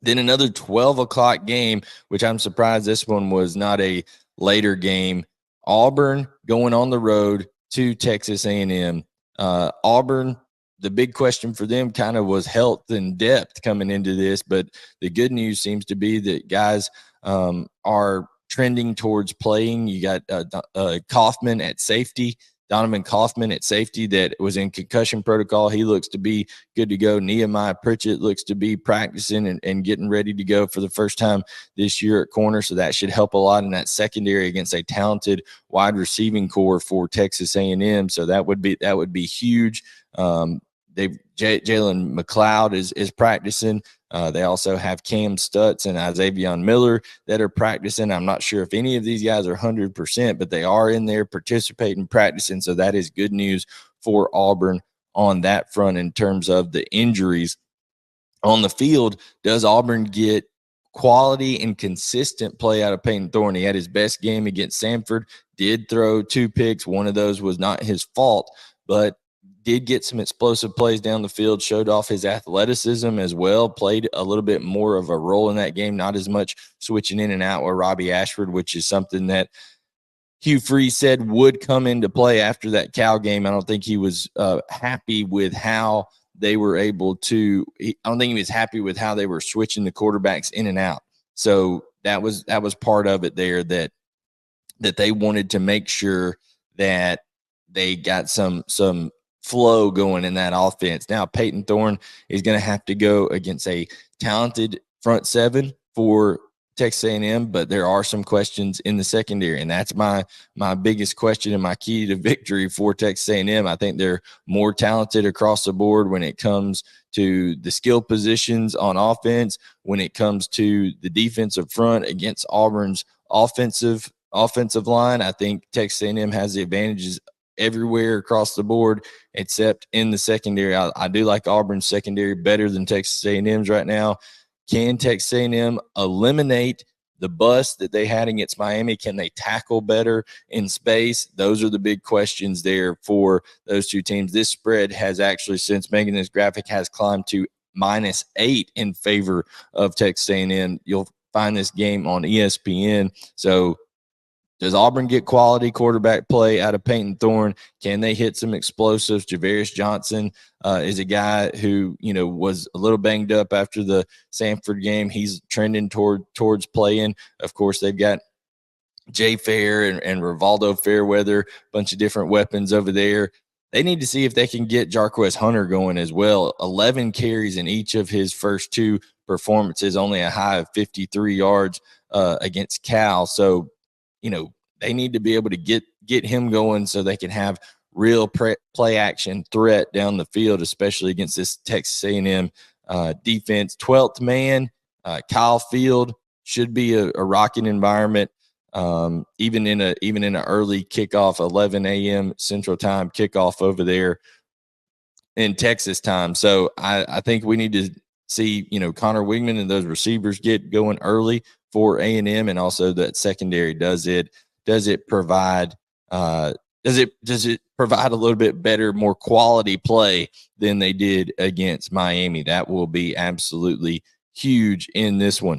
Then another 12 o'clock game, which I'm surprised this one was not a later game. Auburn going on the road to Texas A&M. Auburn, the big question for them kind of was health and depth coming into this, but the good news seems to be that guys are trending towards playing. You got Kaufman at safety. Donovan Kaufman at safety that was in concussion protocol. He looks to be good to go. Nehemiah Pritchett looks to be practicing and getting ready to go for the first time this year at corner. So that should help a lot in that secondary against a talented wide receiving core for Texas A&M. So that would be huge. Jalen McLeod is practicing. They also have Cam Stutz and Isavion Miller that are practicing. I'm not sure if any of these guys are 100%, but they are in there participating, practicing. So that is good news for Auburn on that front in terms of the injuries. On the field, does Auburn get quality and consistent play out of Peyton Thorne? He had his best game against Samford, did throw 2 picks. One of those was not his fault, but did get some explosive plays down the field, showed off his athleticism as well, played a little bit more of a role in that game, not as much switching in and out with Robbie Ashford, which is something that Hugh Freeze said would come into play after that Cal game. I don't think he was happy with how they were able to – I don't think he was happy with how they were switching the quarterbacks in and out. So that was part of it there, that they wanted to make sure that they got some flow going in that offense. Now Peyton Thorne is going to have to go against a talented front seven for Texas A&M, but there are some questions in the secondary, and that's my biggest question and my key to victory for Texas A&M. I think they're more talented across the board when it comes to the skill positions on offense, when it comes to the defensive front against Auburn's offensive line. I think Texas A&M has the advantages everywhere across the board except in the secondary. I do like Auburn's secondary better than Texas A&M's right now. Can Texas A&M eliminate the bust that they had against Miami? Can they tackle better in space? Those are the big questions there for those two teams. This spread has actually, since making this graphic, has climbed to -8 in favor of Texas A&M. You'll find this game on ESPN. So does Auburn get quality quarterback play out of Peyton Thorne? Can they hit some explosives? Javarius Johnson is a guy who, was a little banged up after the Samford game. He's trending towards playing. Of course, they've got Jay Fair and Rivaldo Fairweather, a bunch of different weapons over there. They need to see if they can get Jarquez Hunter going as well. 11 carries in each of his first 2 performances, only a high of 53 yards against Cal. So, they need to be able to get him going so they can have real play action threat down the field, especially against this Texas A&M defense. 12th man, Kyle Field, should be a rocking environment, even in an early kickoff, 11 a.m. Central Time kickoff over there in Texas time. So I think we need to see Connor Wigman and those receivers get going early for A&M, and also that secondary. Does it provide a little bit better, more quality play than they did against Miami? That will be absolutely huge in this one.